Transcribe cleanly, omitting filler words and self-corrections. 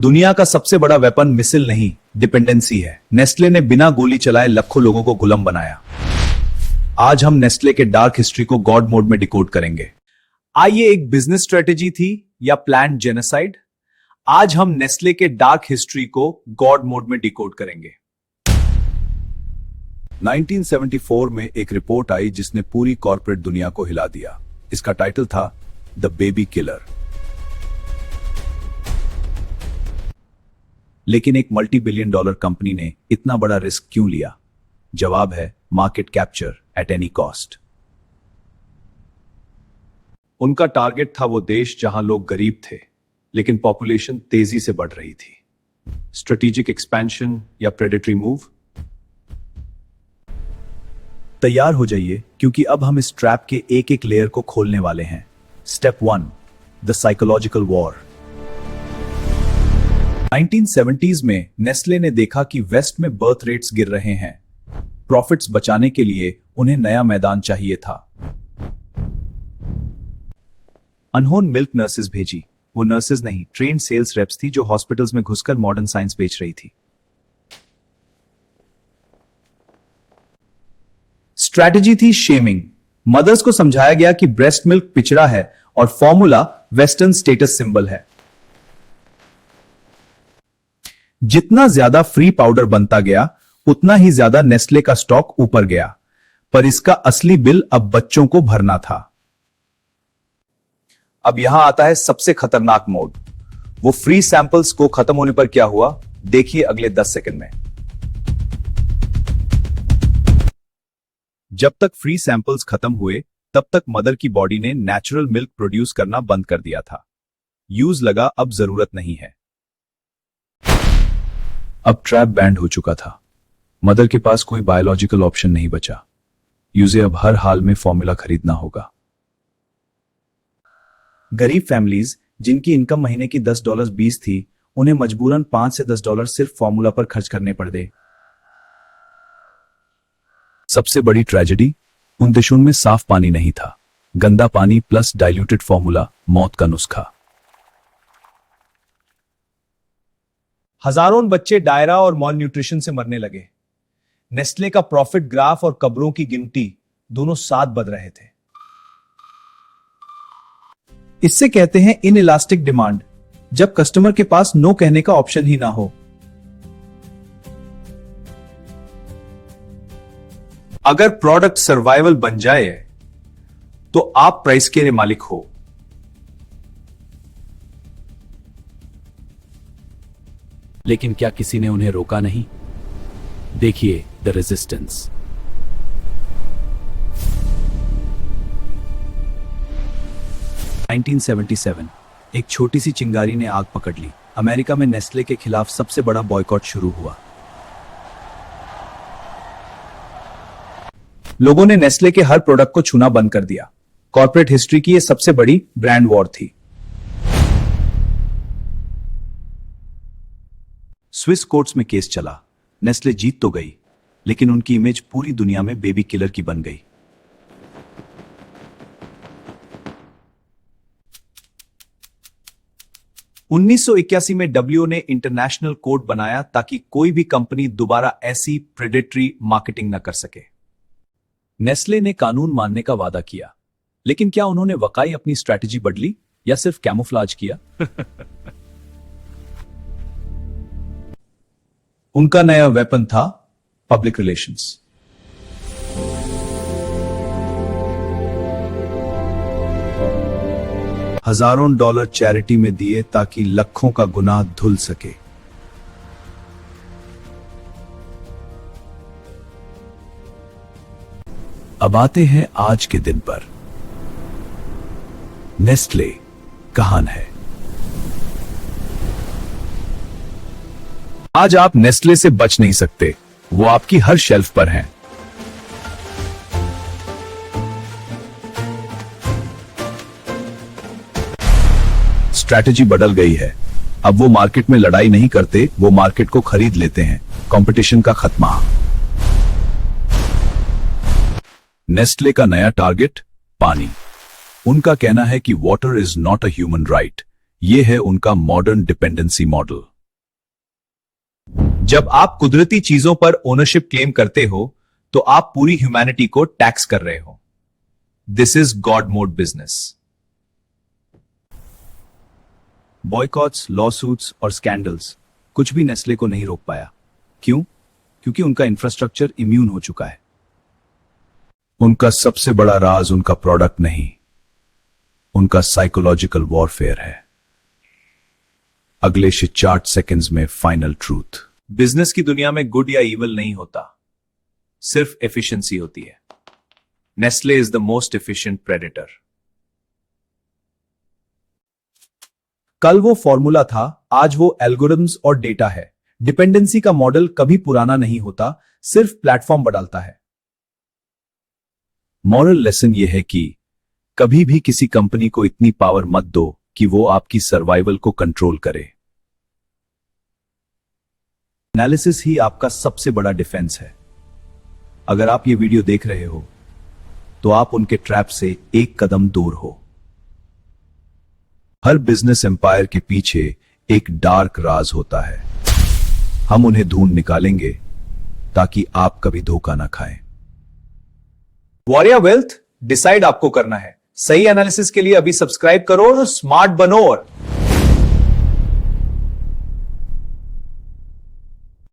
दुनिया का सबसे बड़ा वेपन मिसाइल नहीं, डिपेंडेंसी है। नेस्ले ने बिना गोली चलाए लाखों लोगों को गुलाम बनाया। आज हम नेस्ले के डार्क हिस्ट्री को गॉड मोड में डिकोड करेंगे। आइए, एक बिजनेस स्ट्रेटेजी थी या प्लान्ड जेनोसाइड? आज हम नेस्ले के डार्क हिस्ट्री को गॉड मोड में डिकोड करेंगे। 1974 में एक रिपोर्ट आई जिसने पूरी कॉर्पोरेट दुनिया को हिला दिया। इसका टाइटल था द बेबी किलर। लेकिन एक मल्टी बिलियन डॉलर कंपनी ने इतना बड़ा रिस्क क्यों लिया? जवाब है market capture at any cost. उनका टारगेट था वो देश जहां लोग गरीब थे लेकिन पॉपुलेशन तेजी से बढ़ रही थी। स्ट्रेटेजिक एक्सपेंशन या प्रेडेटरी मूव? तैयार हो जाइए, क्योंकि अब हम इस ट्रैप के एक एक लेयर को खोलने वाले हैं। Step 1, the psychological war. 1970s में नेस्ले ने देखा कि वेस्ट में बर्थ रेट्स गिर रहे हैं। प्रॉफिट्स बचाने के लिए उन्हें नया मैदान चाहिए था। अनहोन मिल्क नर्सेस भेजी। वो नर्सेस नहीं, ट्रेन्ड सेल्स रेप्स थी जो हॉस्पिटल्स में घुसकर मॉडर्न साइंस बेच रही थी। स्ट्रैटेजी थी शेमिंग। मदर्स को समझाया गया कि ब्रेस्ट मिल्क पिछड़ा है और फॉर्मूला वेस्टर्न स्टेटस सिंबल है। जितना ज्यादा फ्री पाउडर बनता गया उतना ही ज्यादा नेस्ले का स्टॉक ऊपर गया, पर इसका असली बिल अब बच्चों को भरना था। अब यहां आता है सबसे खतरनाक मोड। वो फ्री सैंपल्स को खत्म होने पर क्या हुआ, देखिए अगले 10 सेकंड में। जब तक फ्री सैंपल्स खत्म हुए तब तक मदर की बॉडी ने नेचुरल मिल्क प्रोड्यूस करना बंद कर दिया था। यूज लगा, अब जरूरत नहीं है। अब ट्रैप बैंड हो चुका था। मदर के पास कोई बायोलॉजिकल ऑप्शन नहीं बचा। यूजे अब हर हाल में फॉर्मूला खरीदना होगा। गरीब फैमिलीज जिनकी इनकम महीने की $10-20 थी, उन्हें मजबूरन $5 से $10 सिर्फ फॉर्मूला पर खर्च करने पड़ गए। सबसे बड़ी ट्रेजेडी, उन देशों में साफ पानी नहीं था। गंदा पानी प्लस डाइल्यूटेड फॉर्मूला, मौत का नुस्खा। हजारों बच्चे डायरा और मॉल न्यूट्रिशन से मरने लगे। नेस्ले का प्रॉफिट ग्राफ और कब्रों की गिनती दोनों साथ बढ़ रहे थे। इससे कहते हैं इनइलास्टिक डिमांड, जब कस्टमर के पास नो कहने का ऑप्शन ही ना हो। अगर प्रोडक्ट सर्वाइवल बन जाए तो आप प्राइस के मालिक हो। लेकिन क्या किसी ने उन्हें रोका नहीं? देखिए द रेजिस्टेंस। एक छोटी सी चिंगारी ने आग पकड़ ली। अमेरिका में नेस्ले के खिलाफ सबसे बड़ा बॉयकॉट शुरू हुआ। लोगों ने नेस्ले के हर प्रोडक्ट को छूना बंद कर दिया। कॉर्पोरेट हिस्ट्री की यह सबसे बड़ी ब्रांड वॉर थी। स्विस कोर्ट्स में केस चला। नेस्ले जीत तो गई, लेकिन उनकी इमेज पूरी दुनिया में बेबी किलर की बन गई। $1981 में डब्ल्यूओ ने इंटरनेशनल कोड बनाया ताकि कोई भी कंपनी दोबारा ऐसी प्रेडेटरी मार्केटिंग न कर सके। नेस्ले ने कानून मानने का वादा किया, लेकिन क्या उन्होंने वाकई अपनी स्ट्रैटेजी बदली या सिर्फ कैमोफ्लेज किया? उनका नया वेपन था पब्लिक रिलेशंस। हजारों डॉलर चैरिटी में दिए ताकि लाखों का गुनाह धुल सके। अब आते हैं आज के दिन पर। नेस्ले कहां है? आज आप नेस्ले से बच नहीं सकते, वो आपकी हर शेल्फ पर हैं। स्ट्रैटेजी बदल गई है। अब वो मार्केट में लड़ाई नहीं करते, वो मार्केट को खरीद लेते हैं। कंपटीशन का खत्मा। नेस्ले का नया टारगेट पानी। उनका कहना है कि water is not a human right, ये है उनका मॉडर्न डिपेंडेंसी मॉडल। जब आप कुदरती चीजों पर ओनरशिप क्लेम करते हो तो आप पूरी ह्यूमैनिटी को टैक्स कर रहे हो। This is god mode business. Boycotts, lawsuits और स्कैंडल्स कुछ भी नेस्ले को नहीं रोक पाया। क्यों? क्योंकि उनका इंफ्रास्ट्रक्चर इम्यून हो चुका है। उनका सबसे बड़ा राज उनका प्रोडक्ट नहीं, उनका साइकोलॉजिकल वॉरफेयर है। अगले 60 सेकंड्स में फाइनल ट्रूथ। बिजनेस की दुनिया में गुड या इविल नहीं होता, सिर्फ एफिशिएंसी होती है। Nestle is the most efficient predator. कल वो फॉर्मूला था, आज वो एल्गोरिथम्स और डेटा है। डिपेंडेंसी का मॉडल कभी पुराना नहीं होता, सिर्फ प्लेटफॉर्म बदलता है। मॉरल लेसन यह है कि कभी भी किसी कंपनी को इतनी पावर मत दो कि वो आपकी सर्वाइवल को कंट्रोल करे। एनालिसिस ही आपका सबसे बड़ा डिफेंस है। अगर आप ये वीडियो देख रहे हो तो आप उनके ट्रैप से एक कदम दूर हो। हर बिजनेस एम्पायर के पीछे एक डार्क राज होता है। हम उन्हें ढूंढ निकालेंगे ताकि आप कभी धोखा ना खाएं। वॉरियर वेल्थ डिसाइड आपको करना है। सही एनालिसिस के लिए अभी सब्सक्राइब करो और स्मार्ट बनो। और